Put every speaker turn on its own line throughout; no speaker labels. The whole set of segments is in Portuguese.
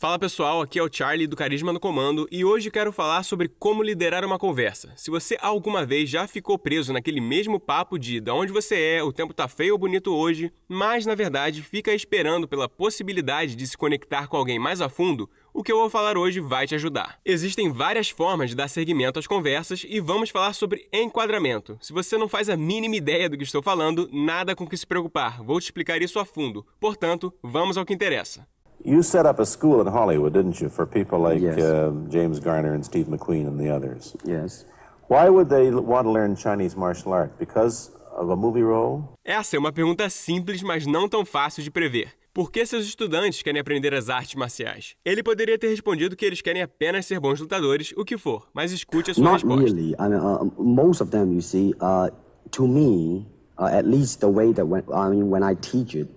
Fala pessoal, aqui é o Charlie do Carisma no Comando e hoje quero falar sobre como liderar uma conversa. Se você alguma vez já ficou preso naquele mesmo papo de onde você é, o tempo tá feio ou bonito hoje, mas na verdade fica esperando pela possibilidade de se conectar com alguém mais a fundo, o que eu vou falar hoje vai te ajudar. Existem várias formas de dar seguimento às conversas e vamos falar sobre enquadramento. Se você não faz a mínima ideia do que estou falando, nada com que se preocupar, vou te explicar isso a fundo. Portanto, vamos ao que interessa.
You set up a school in Hollywood, didn't you, for people like
Yes.
James Garner and Steve McQueen and the others?
Yes.
Why would they want to learn Chinese martial art? Because of a movie role?
Essa é uma pergunta simples, mas não tão fácil de prever. Por que seus estudantes querem aprender as artes marciais? Ele poderia ter respondido que eles querem apenas ser bons lutadores, o que for, mas escute a sua
Not
resposta.
really. I mean, most of them, you see, to me, at least the way that when I teach it,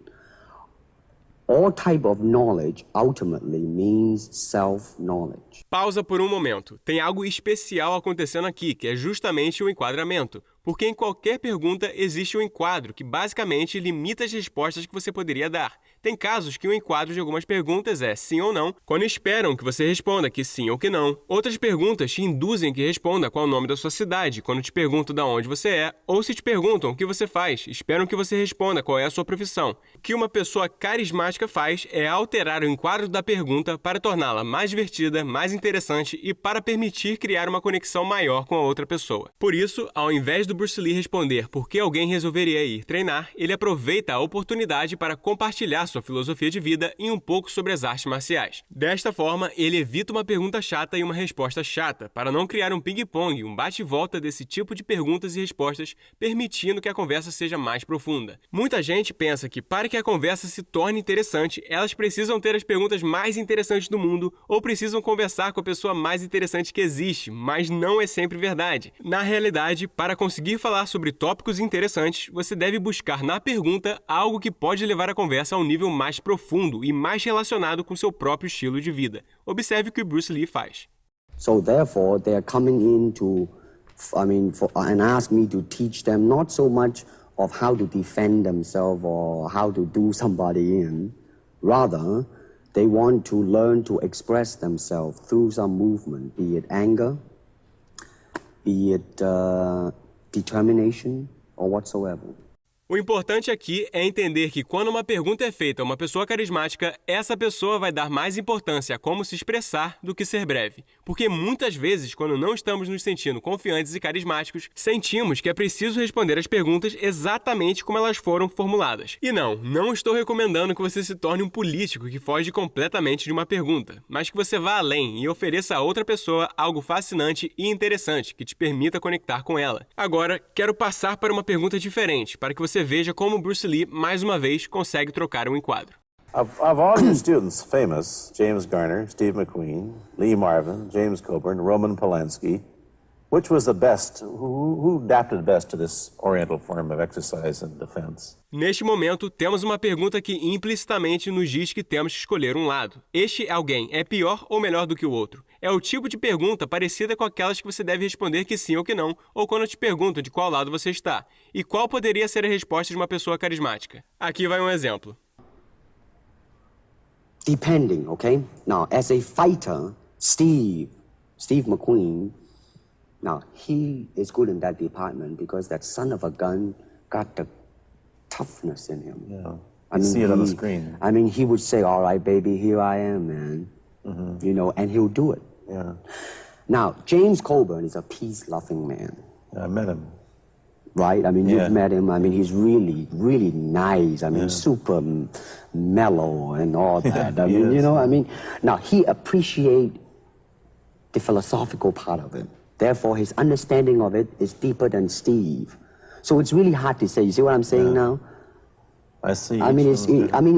all type of knowledge ultimately means self-knowledge.
Pausa por um momento. Tem algo especial acontecendo aqui, que é justamente o enquadramento. Porque em qualquer pergunta existe um enquadro que basicamente limita as respostas que você poderia dar. Tem casos que o enquadro de algumas perguntas é sim ou não, quando esperam que você responda que sim ou que não. Outras perguntas te induzem que responda qual é o nome da sua cidade, quando te perguntam de onde você é, ou se te perguntam o que você faz, esperam que você responda qual é a sua profissão. O que uma pessoa carismática faz é alterar o enquadro da pergunta para torná-la mais divertida, mais interessante e para permitir criar uma conexão maior com a outra pessoa. Por isso, ao invés do Bruce Lee responder por que alguém resolveria ir treinar, ele aproveita a oportunidade para compartilhar sua filosofia de vida e um pouco sobre as artes marciais. Desta forma, ele evita uma pergunta chata e uma resposta chata, para não criar um ping-pong, um bate-volta desse tipo de perguntas e respostas, permitindo que a conversa seja mais profunda. Muita gente pensa que para que a conversa se torne interessante, elas precisam ter as perguntas mais interessantes do mundo ou precisam conversar com a pessoa mais interessante que existe, mas não é sempre verdade. Na realidade, para conseguir falar sobre tópicos interessantes, você deve buscar na pergunta algo que pode levar a conversa a um nível mais profundo e mais relacionado com seu próprio estilo de vida. Observe o que Bruce Lee faz.
So therefore, they are coming in to, and ask me to teach them not so much of how to defend themselves or how to do somebody in. Rather, they want to learn to express themselves through some movement, be it anger, be it determination, or whatsoever.
O importante aqui é entender que quando uma pergunta é feita a uma pessoa carismática, essa pessoa vai dar mais importância a como se expressar do que ser breve. Porque muitas vezes, quando não estamos nos sentindo confiantes e carismáticos, sentimos que é preciso responder as perguntas exatamente como elas foram formuladas. E não estou recomendando que você se torne um político que foge completamente de uma pergunta, mas que você vá além e ofereça a outra pessoa algo fascinante e interessante que te permita conectar com ela. Agora, quero passar para uma pergunta diferente, para que você veja como Bruce Lee, mais uma vez, consegue trocar um enquadro.
Of all your students, famous, James Garner, Steve McQueen, Lee Marvin, James Coburn, Roman Polanski, which was the best? Who adapted best to this oriental form of exercise and defense?
Neste momento, temos uma pergunta que implicitamente nos diz que temos que escolher um lado. Este alguém é pior ou melhor do que o outro? É o tipo de pergunta parecida com aquelas que você deve responder que sim ou que não, ou quando te perguntam de qual lado você está. E qual poderia ser a resposta de uma pessoa carismática? Aqui vai um exemplo.
Depending, okay? Now, as a fighter, Steve McQueen, now, he is good in that department because that son of a gun got the toughness in him.
Yeah, you see it on the screen.
I mean, he would say, all right, baby, here I am, man. You know, and he'll do it.
Yeah.
Now, James Coburn is a peace-loving man.
I met him.
Right? I mean,
Yeah.
you've met him. I mean, he's really, really nice. I mean, super mellow and all that. I mean,
Yes.
you know, I mean, now he appreciates the philosophical part of it. Therefore, his understanding of it is deeper than Steve. So it's really hard to say. You see what I'm saying now?
I see.
I mean,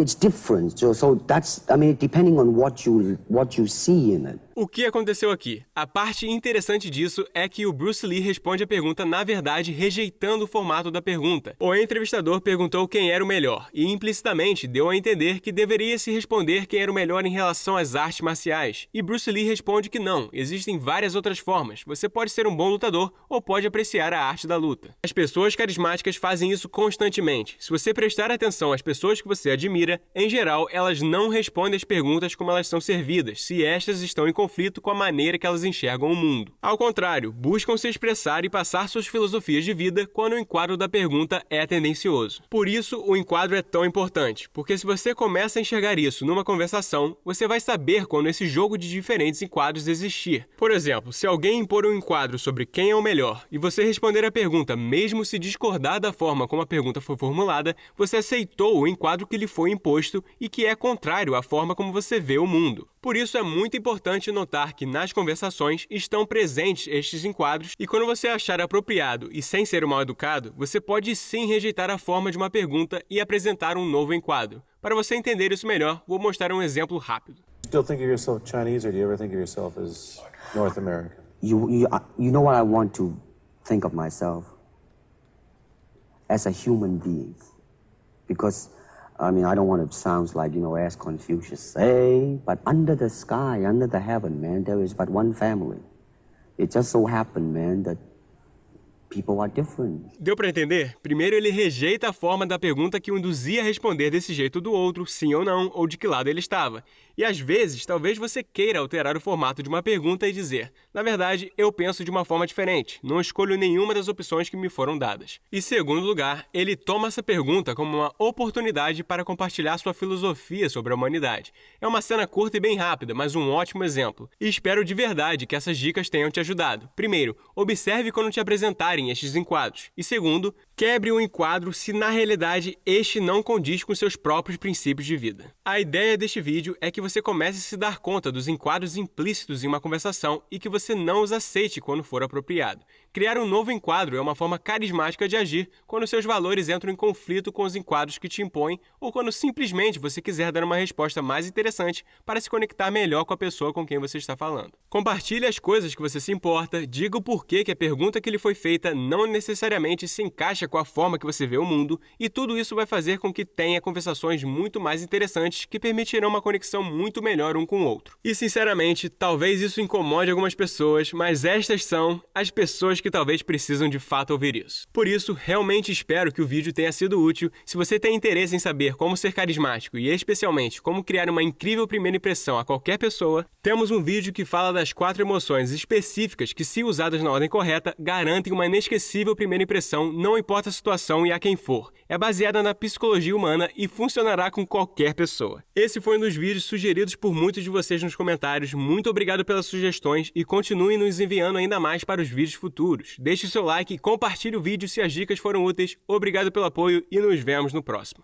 it's different. So that's, I mean, depending on what you see in it.
O que aconteceu aqui? A parte interessante disso é que o Bruce Lee responde a pergunta, na verdade, rejeitando o formato da pergunta. O entrevistador perguntou quem era o melhor e implicitamente deu a entender que deveria se responder quem era o melhor em relação às artes marciais. E Bruce Lee responde que não, existem várias outras formas. Você pode ser um bom lutador ou pode apreciar a arte da luta. As pessoas carismáticas fazem isso constantemente. Se você prestar atenção às pessoas que você admira, em geral, elas não respondem as perguntas como elas são servidas, se estas estão em conflito com a maneira que elas enxergam o mundo. Ao contrário, buscam se expressar e passar suas filosofias de vida quando o enquadro da pergunta é tendencioso. Por isso, o enquadro é tão importante, porque se você começa a enxergar isso numa conversação, você vai saber quando esse jogo de diferentes enquadros existir. Por exemplo, se alguém impor um enquadro sobre quem é o melhor e você responder a pergunta mesmo se discordar da forma como a pergunta foi formulada, você aceitou o enquadro que lhe foi imposto e que é contrário à forma como você vê o mundo. Por isso é muito importante notar que nas conversações estão presentes estes enquadros e quando você achar apropriado e sem ser mal educado, você pode sim rejeitar a forma de uma pergunta e apresentar um novo enquadro. Para você entender isso melhor, vou mostrar um exemplo rápido.
Still think of yourself Chinese, or do you ever think of yourself as North American?
You know what I want to think of myself? As a human being. Because, I mean, I don't want to sound like, as Confucius say, but under the sky, under the heaven, man, there is but one family. It just so happened, man, that people are different.
Deu para entender? Primeiro ele rejeita a forma da pergunta que o induzia a responder desse jeito do outro, sim ou não, ou de que lado ele estava. E às vezes, talvez você queira alterar o formato de uma pergunta e dizer: na verdade, eu penso de uma forma diferente, não escolho nenhuma das opções que me foram dadas. E segundo lugar, ele toma essa pergunta como uma oportunidade para compartilhar sua filosofia sobre a humanidade. É uma cena curta e bem rápida, mas um ótimo exemplo. E espero de verdade que essas dicas tenham te ajudado. Primeiro, observe quando te apresentarem estes enquadros. E segundo, quebre o enquadro se na realidade este não condiz com seus próprios princípios de vida. A ideia deste vídeo é que você comece a se dar conta dos enquadros implícitos em uma conversação e que você não os aceite quando for apropriado. Criar um novo enquadro é uma forma carismática de agir quando seus valores entram em conflito com os enquadros que te impõem ou quando simplesmente você quiser dar uma resposta mais interessante para se conectar melhor com a pessoa com quem você está falando. Compartilhe as coisas que você se importa, diga o porquê que a pergunta que lhe foi feita não necessariamente se encaixa com a forma que você vê o mundo, e tudo isso vai fazer com que tenha conversações muito mais interessantes que permitirão uma conexão muito melhor um com o outro. E sinceramente, talvez isso incomode algumas pessoas, mas estas são as pessoas que talvez precisam de fato ouvir isso. Por isso, realmente espero que o vídeo tenha sido útil. Se você tem interesse em saber como ser carismático e especialmente como criar uma incrível primeira impressão a qualquer pessoa, temos um vídeo que fala das 4 emoções específicas que, se usadas na ordem correta, garantem uma inesquecível primeira impressão, não importa a situação e a quem for. É baseada na psicologia humana e funcionará com qualquer pessoa. Esse foi um dos vídeos sugeridos por muitos de vocês nos comentários. Muito obrigado pelas sugestões e continuem nos enviando ainda mais para os vídeos futuros. Deixe seu like e compartilhe o vídeo se as dicas foram úteis. Obrigado pelo apoio e nos vemos no próximo.